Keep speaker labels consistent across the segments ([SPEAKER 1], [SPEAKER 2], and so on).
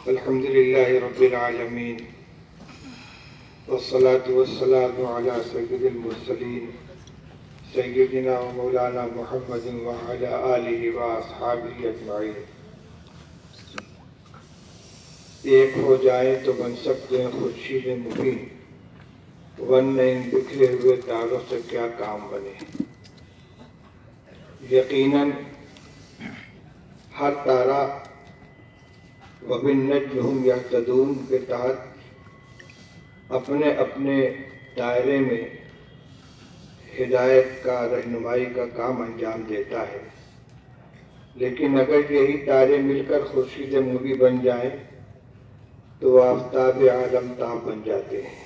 [SPEAKER 1] الحمد للہ رب العالمین والصلاة والسلام علی سید المرسلین سیدنا و مولانا محمد وعلی آلہ و اصحابہ اجمعین۔ ایک ہو جائیں تو بن سکتے ہیں خورشید مبین، ورنہ ان بکھرے ہوئے تاروں سے کیا کام بنے۔ یقیناً ہر تارہ وَبِالنَّجْمِ هُمْ يَهْتَدُونَ کے تحت اپنے اپنے دائرے میں ہدایت کا، رہنمائی کا کام انجام دیتا ہے، لیکن اگر یہی تارے مل کر خورشید مبیں بن جائیں تو آفتاب عالم تاب بن جاتے ہیں۔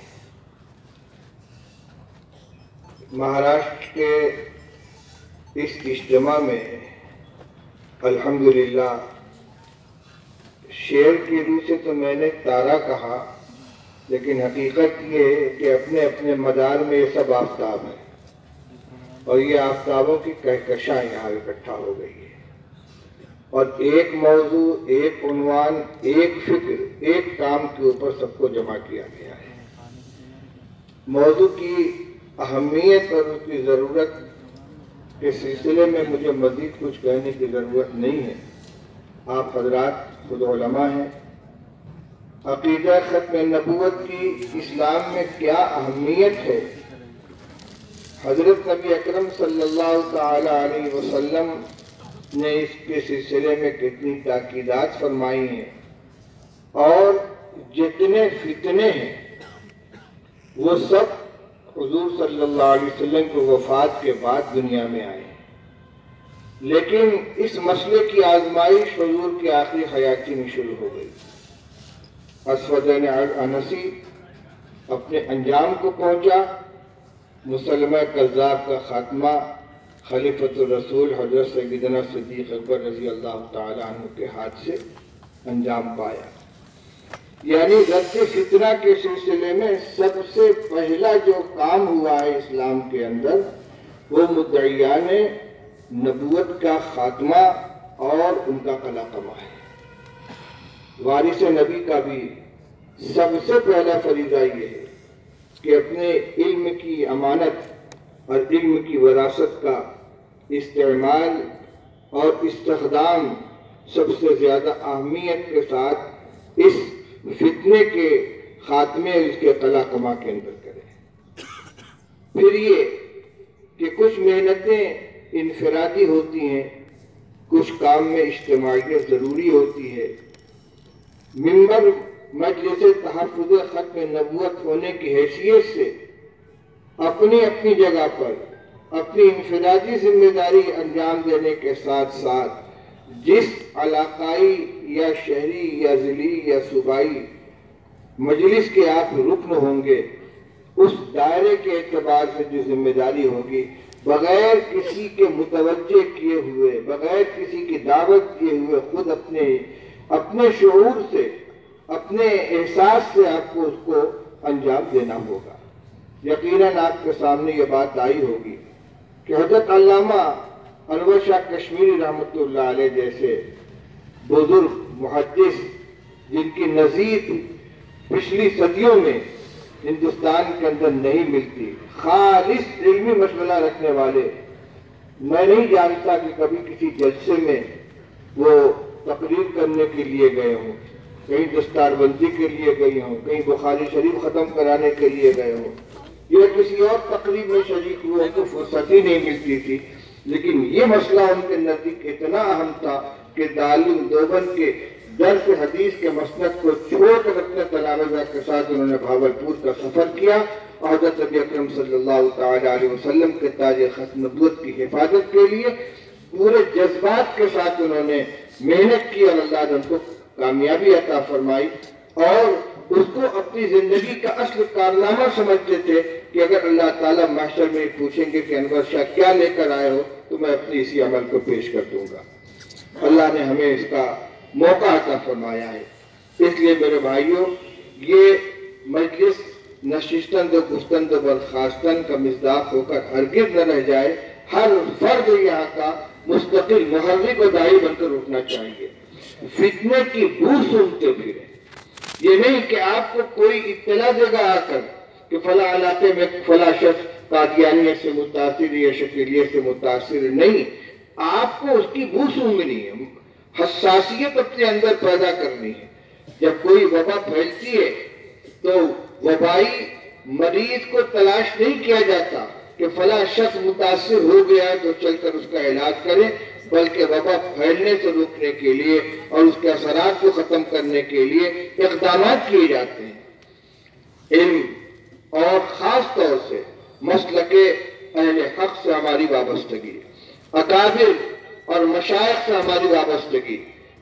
[SPEAKER 1] مہاراشٹر کے اس اجتماع میں الحمدللہ شعر کی روح سے تو میں نے تارہ کہا، لیکن حقیقت یہ ہے کہ اپنے اپنے مدار میں یہ سب آفتاب ہیں، اور یہ آفتابوں کی کہکشاں یہاں اکٹھا ہو گئی ہے، اور ایک موضوع، ایک عنوان، ایک فکر، ایک کام کے اوپر سب کو جمع کیا گیا ہے۔ موضوع کی اہمیت اور اس کی ضرورت کے سلسلے میں مجھے مزید کچھ کہنے کی ضرورت نہیں ہے، آپ حضرات خود علماء ہیں۔ عقیدہ ختم نبوت کی اسلام میں کیا اہمیت ہے، حضرت نبی اکرم صلی اللہ تعالی علیہ وسلم نے اس کے سلسلے میں کتنی تاکیدات فرمائی ہیں، اور جتنے فتنے ہیں وہ سب حضور صلی اللہ علیہ وسلم کی وفات کے بعد دنیا میں آئے، لیکن اس مسئلے کی آزمائش حضور کی آخری حیاتی میں شروع ہو گئی۔ اسودین عنسی اپنے انجام کو پہنچا، مسلمہ کذاب کا خاتمہ خلیفۃ الرسول حضرت سیدنا صدیق اکبر رضی اللہ تعالی عنہ کے ہاتھ سے انجام پایا۔ یعنی رد فتنہ کے سلسلے میں سب سے پہلا جو کام ہوا ہے اسلام کے اندر وہ مدعیان نبوت کا خاتمہ اور ان کا قلقمہ ہے۔ وارث نبی کا بھی سب سے پہلا فریضہ یہ ہے کہ اپنے علم کی امانت اور علم کی وراثت کا استعمال اور استخدام سب سے زیادہ اہمیت کے ساتھ اس فتنے کے خاتمے اور اس کے قلقمہ کے اندر کرے۔ پھر یہ کہ کچھ محنتیں انفرادی ہوتی ہیں، کچھ کام میں اجتماعیت ضروری ہوتی ہے۔ ممبر مجلس تحفظ ختم نبوت ہونے کی حیثیت سے اپنی اپنی جگہ پر اپنی انفرادی ذمہ داری انجام دینے کے ساتھ ساتھ جس علاقائی یا شہری یا ضلعی یا صوبائی مجلس کے آپ رکن ہوں گے، اس دائرے کے اعتبار سے جو ذمہ داری ہوگی، بغیر کسی کے متوجہ کیے ہوئے، بغیر کسی کی دعوت کیے ہوئے، خود اپنے شعور سے، اپنے احساس سے آپ کو اس کو انجام دینا ہوگا۔ یقیناً آپ کے سامنے یہ بات آئی ہوگی کہ حضرت علامہ انور شاہ کشمیری رحمۃ اللہ علیہ جیسے بزرگ محدث، جن کی نظیر پچھلی صدیوں میں ہندوستان کے اندر نہیں ملتی، خالص علمی مشغلہ رکھنے والے، میں نہیں جانتا کہ کبھی کسی جلسے میں وہ تقریر کرنے کے لیے گئے ہوں، کہیں دستار بندی کے لیے گئے ہوں، کہیں بخاری شریف ختم کرانے کے لیے گئے ہوں، یا کسی اور تقریب میں شریک ہوئے تو فرصت ہی نہیں ملتی تھی، لیکن یہ مسئلہ ان کے نزدیک اتنا اہم تھا کہ دارالعلوم دیوبند کے درس حدیث کے مسند کو چھوڑ کر اپنے تلامذہ کے ساتھ انہوں نے بھاولپور کا سفر کیا، اور حضرت نبی اکرم صلی اللہ تعالی علیہ وسلم کے تاج ختم نبوت کی حفاظت کے لیے پورے جذبات کے ساتھ انہوں نے محنت کی، اور اللہ نے ان کو کامیابی عطا فرمائی، اور اس کو اپنی زندگی کا اصل کارنامہ سمجھتے تھے کہ اگر اللہ تعالیٰ محشر میں پوچھیں گے کہ انور شاہ کیا لے کر آئے ہو تو میں اپنی اسی عمل کو پیش کر دوں گا۔ اللہ نے ہمیں اس کا موقع عطا فرمایا ہے۔ اس لیے میرے بھائیوں، یہ مجلس نشستن و گفتن و برخاستن کا مصداق ہو کر ہرگز نہ رہ جائے، ہر فرد یہاں کا مستقل محرک و داعی بن کر اٹھنا چاہیے، فتنے کی بو سنتے پھرے۔ یہ نہیں کہ آپ کو کوئی اطلاع دے گا آ کر کہ فلاں علاقے میں فلاں شخص قادیانیت سے متاثر یا شکیلیت سے متاثر، نہیں، آپ کو اس کی بو سونگھنی ہے، حساسیت اپنے اندر پیدا کرنی ہے۔ جب کوئی وبا پھیلتی ہے تو وبائی مریض کو تلاش نہیں کیا جاتا کہ فلاں شخص متاثر ہو گیا تو چل کر اس کا علاج کریں، بلکہ وبا پھیلنے سے روکنے کے لیے اور اس کے اثرات کو ختم کرنے کے لیے اقدامات کیے جاتے ہیں۔ علم اور خاص طور سے مسلک اہل حق سے ہماری وابستگی، اکابر اور مشائخ سے ہماری وابستگی،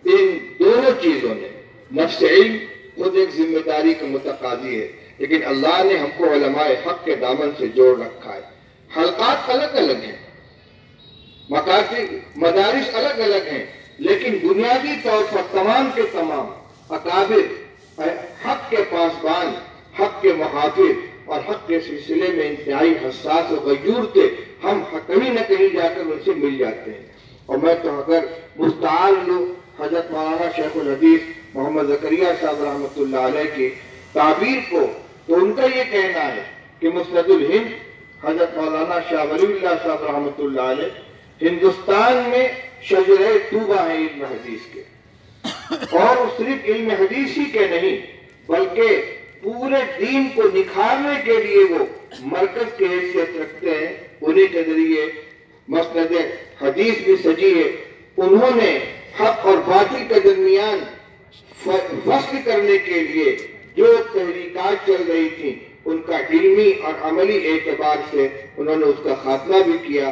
[SPEAKER 1] ان دونوں چیزوں نے نفس علم خود ایک ذمہ داری کا متقاضی ہے، لیکن اللہ نے ہم کو علماء حق کے دامن سے جوڑ رکھا ہے۔ حلقات الگ الگ ہیں، مکاتب مدارس الگ الگ ہیں، لیکن بنیادی طور پر تمام کے تمام اکابر حق کے پاسبان، حق کے محافظ اور حق کے سلسلے میں انتہائی حساس و غیور تھے۔ ہم کہیں نہ کہیں جا کر ان سے مل جاتے ہیں۔ اور میں تو اگر مستعار لوں حضرت مولانا شیخ الحدیث محمد زکریا صاحب رحمۃ اللہ علیہ کی تعبیر کو، تو ان کا یہ کہنا ہے کہ مسند الہند حضرت مولانا شاہ ولی اللہ صاحب رحمۃ اللہ علیہ ہندوستان میں شجرہ طوبہ ہیں علم حدیث کے، اور صرف علم حدیث ہی کے نہیں بلکہ پورے دین کو نکھارنے کے لیے وہ مرکز کی حیثیت رکھتے ہیں۔ انہیں کے ذریعے مسند حدیث بھی سجی ہے۔ انہوں نے حق اور باطل کے درمیان فصل کرنے کے لیے جو تحریکات چل رہی تھیں ان کا علمی اور عملی اعتبار سے انہوں نے اس کا خاتمہ بھی کیا،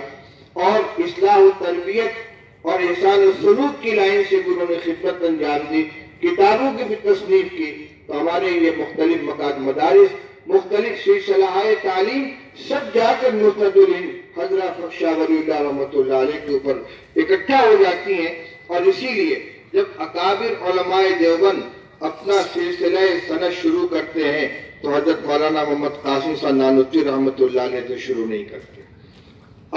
[SPEAKER 1] اور اصلاح و تربیت اور احسان السلوک کی لائن سے بھی انہوں نے خدمت انجام دی، کتابوں کی بھی تصنیف کی۔ تو ہمارے یہ مختلف مدارس، مختلف سلسلہ تعلیم سب جا کر مسند الہند حضرت شاہ ولی اللہ رحمۃ اللہ علیہ کے اوپر اکٹھا ہو جاتی ہیں۔ اور اسی لیے جب اکابر علماء دیوبند اپنا سلسلہ سند شروع کرتے ہیں تو حضرت مولانا محمد قاسم صاحب نانوتوی رحمۃ اللہ علیہ سے شروع نہیں کرتے،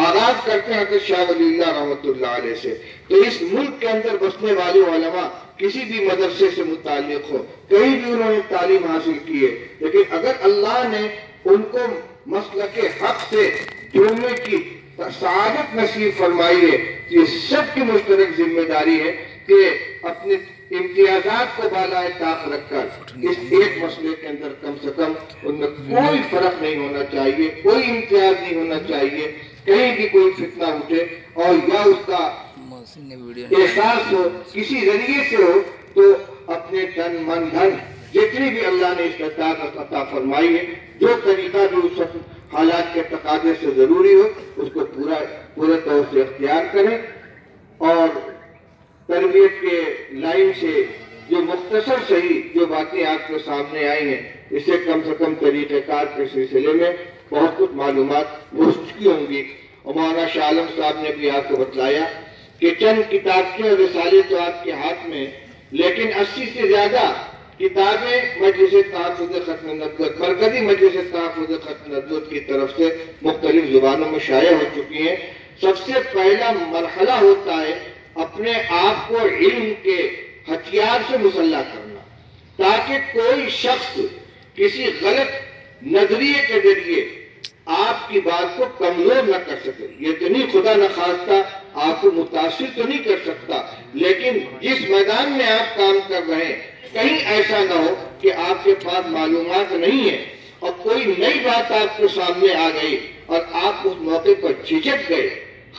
[SPEAKER 1] آغاز کرتے ہیں حضرت شاہ ولی اللہ رحمۃ اللہ علیہ سے۔ تو اس ملک کے اندر بسنے والے علماء کسی بھی مدرسے سے متعلق ہو، کہیں بھی انہوں نے تعلیم حاصل کی ہے، لیکن اگر اللہ نے ان کو مسلک حق سے جڑنے کی سعادت نصیب فرمائی ہے تو یہ سب کی مشترک ذمہ داری ہے کہ اپنے امتیازات کو بالائے طاق رکھ کر اس ایک مسئلے کے اندر کم سے کم ان میں کوئی فرق نہیں ہونا چاہیے، کوئی امتیاز نہیں ہونا چاہیے، کہیں بھی کوئی فتنہ اٹھے اور یا اس کا احساس ہو کسی ذریعے سے ہو تو اپنے تن من دھن جتنی بھی اللہ نے استطاعت عطا فرمائی ہے، جو طریقہ بھی اس وقت حالات کے تقاضے سے ضروری ہو اس کو پورے طور سے اختیار کریں، اور تربیت کے لائن سے جو مختصر صحیح جو باتیں آپ کے سامنے آئی ہیں اس سے کم طریقہ کار کے سلسلے میں بہت کچھ معلومات ہو چکی ہوں گی۔ اور مولانا شاہ عالم صاحب نے بھی آپ کو بتلایا کہ چند کتابیں اور رسالے تو آپ کے ہاتھ میں، لیکن 80 سے زیادہ کتابیں مجلس تحفظ ختم نبوت، مرکزی مجلس تحفظ ختم نبوت کی طرف سے مختلف زبانوں میں شائع ہو چکی ہیں۔ سب سے پہلا مرحلہ ہوتا ہے اپنے آپ کو علم کے ہتھیار سے مسلح کرنا، تاکہ کوئی شخص کسی غلط نظریے کے ذریعے آپ کی بات کو کمزور نہ کر سکے۔ یہ تو نہیں خدا نخواستہ آپ کو متاثر تو نہیں کر سکتا، لیکن جس میدان میں آپ کام کر رہے ہیں کہیں ایسا نہ ہو کہ آپ کے پاس معلومات نہیں ہے اور کوئی نئی بات آپ کے سامنے آ گئی اور آپ اس موقع پر جھجک گئے،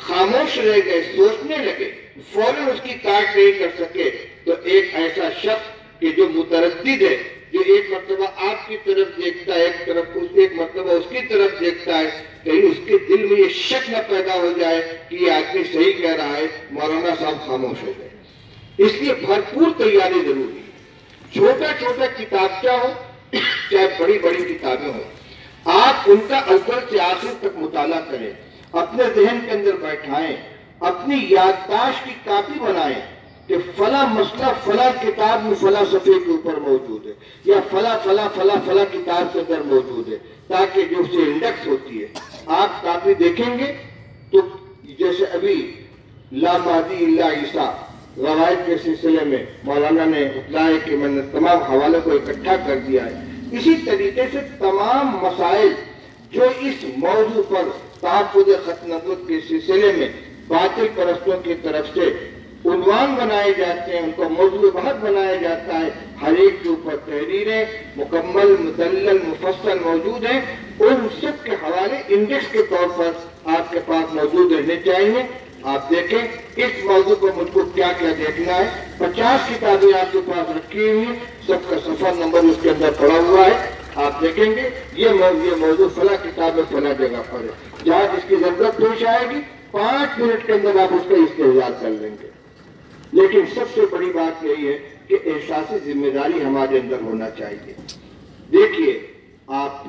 [SPEAKER 1] خاموش رہ گئے، سوچنے لگے، فوراً اس کی کاٹ نہیں کر سکے، تو ایک ایسا شخص کہ جو متردد ہے، جو ایک مرتبہ آپ کی طرف دیکھتا ہے، ایک مرتبہ اس کی طرف دیکھتا ہے، کہیں اس کے دل میں یہ شک نہ پیدا ہو جائے کہ یہ آدمی صحیح کہہ رہا ہے، مولانا صاحب خاموش ہو گئے۔ اس لیے بھرپور تیاری ضروری ہے۔ چھوٹا کتابچہ ہو چاہے بڑی کتابیں ہوں، آپ ان کا اول سے آخر تک مطالعہ کریں، اپنے ذہن کے اندر بیٹھائیں، اپنی یادداشت کی کاپی بنائیں کہ فلاں مسئلہ فلاں کتاب میں فلاں صفحے کے اوپر موجود ہے، یا فلاں کتاب کے اندر موجود ہے، تاکہ جو اسے انڈیکس ہوتی ہے آپ کاپی دیکھیں گے تو جیسے ابھی لا مہدی الا عیسیٰ غوائب کے سلسلے میں مولانا نے بتلایا کہ میں نے تمام حوالوں کو اکٹھا کر دیا ہے۔ اسی طریقے سے تمام مسائل جو اس موضوع پر تحفظ ختم نبوت کے سلسلے میں باطل پرستوں کی طرف سے عنوان بنائے جاتے ہیں، ان کو موضوع بحث بنایا جاتا ہے، ہر ایک کے اوپر تحریریں مکمل مدلل مفصل موجود ہیں، ان سب کے حوالے انڈیکس کے طور پر آپ کے پاس موجود رہنے چاہیے۔ آپ دیکھیں اس موضوع کو مجھ کو کیا کیا دیکھنا ہے۔ 50 کتابیں آپ کے پاس رکھی ہوئی ہیں، سب کا صفحہ نمبر اس کے اندر پڑا ہوا ہے۔ آپ دیکھیں گے یہ موضوع فلاں کتاب فلاں جگہ پر ہے، جہاں جس کی ضرورت پیش آئے گی 5 منٹ کے اندر آپ اس کا استحضار کر لیں گے۔ لیکن سب سے بڑی بات یہی ہے کہ احساس ذمہ داری ہمارے اندر ہونا چاہیے۔ دیکھیے آپ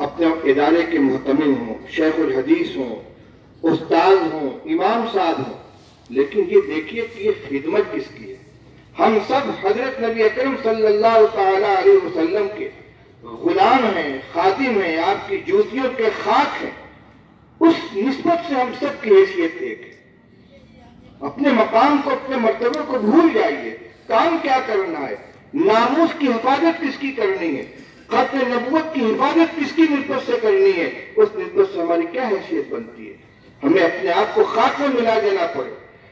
[SPEAKER 1] اپنے ادارے کے محتمل ہوں، شیخ الحدیث ہوں، استاد ہوں، امام صاحب ہوں، لیکن یہ دیکھیے کہ یہ خدمت کس کی ہے۔ ہم سب حضرت نبی اکرم صلی اللہ تعالی علیہ وسلم کے غلام ہیں، خادم ہیں، آپ کی جوتیوں کے خاک ہیں۔ اس نسبت سے ہم سب کی حیثیت ایک ہے۔ اپنے مقام کو اپنے مرتبے کو بھول جائیے، کام کیا کرنا ہے، ناموس کی حفاظت کس کی کرنی ہے، ختم نبوت کی حفاظت کس کی نسبت سے کرنی ہے، اس نسبت سے ہماری کیا حیثیت بنتی ہے۔ ہمیں اپنے آپ کو خاک میں ملا دینا پڑے،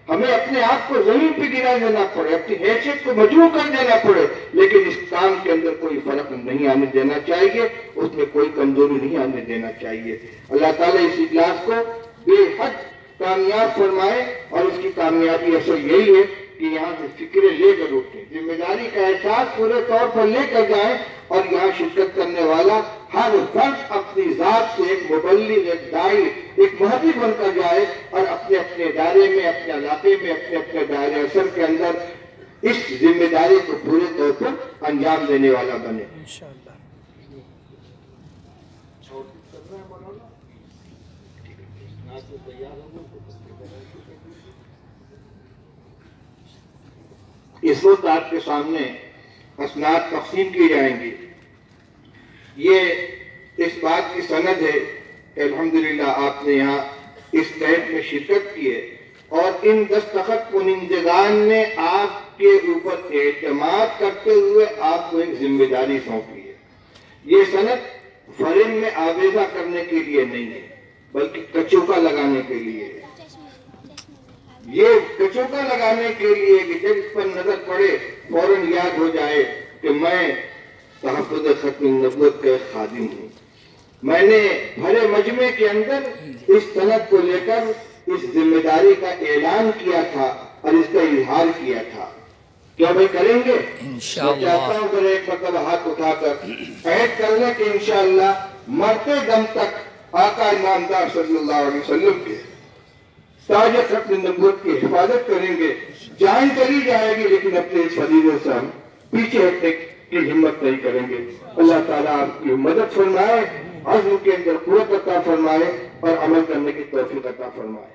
[SPEAKER 1] ہمیں اپنے آپ کو زمین پہ گرا دینا پڑے، اپنی حیثیت کو مجروح کر دینا پڑے، لیکن اس کام کے اندر کوئی فرق نہیں آنے دینا چاہیے، اس میں کوئی کمزوری نہیں آنے دینا چاہیے۔ اللہ تعالیٰ اس اجلاس کو بے حد کامیاب فرمائے، اور اس کی کامیابی اصل یہی ہے کہ یہاں سے فکریں لے کر اٹھیں، ذمہ داری کا احساس پورے طور پر لے کر جائیں، اور یہاں شرکت کرنے والا ہر فرد اپنی ذات سے ایک مبلغ، ایک داعی، ایک محدث بن کر جائے، اور اپنے اپنے ادارے میں، اپنے علاقے میں، اپنے اپنے دائرے اثر کے اندر اس ذمہ داری کو پورے طور پر انجام دینے والا بنے۔ انشاءاللہ۔ اس وقت آپ کے سامنے اسناد تقسیم کی جائیں گی۔ یہ اس بات کی سند ہے کہ الحمدللہ آپ نے یہاں اس کیمپ میں شرکت کی ہے، اور ان دستخط کنندگان نے آپ کے اوپر اعتماد کرتے ہوئے آپ کو ایک ذمہ داری سونپی ہے۔ یہ سند فریم میں آویزہ کرنے کے لیے نہیں ہے، بلکہ کچوکا لگانے کے لیے ہے۔ یہ کچوکا لگانے کے لیے کہ جب اس پر نظر پڑے فوراً یاد ہو جائے کہ میں تحفظ ختم نبوت کا خادم ہوں۔ میں نے بھرے مجمع کے اندر اس سند کو لے کر اس ذمہ داری کا اعلان کیا تھا اور اس کا اظہار کیا تھا۔ کیا بھائی کریں گے؟ انشاءاللہ۔ میں چاہتا ہوں کہ ایک مرتبہ ہاتھ اٹھا کر عہد کر لیں کہ انشاءاللہ مرتے دم تک آقا نامدار صلی اللہ علیہ وسلم کے تاج ختم نبوت کی حفاظت کریں گے۔ جان چلی جائے گی لیکن اپنے اس فریضے سے ہم پیچھے ہٹنے کی ہمت نہیں کریں گے۔ اللہ تعالیٰ آپ کی مدد فرمائے، عزم کے اندر قوت عطا فرمائے، اور عمل کرنے کی توفیق عطا فرمائے۔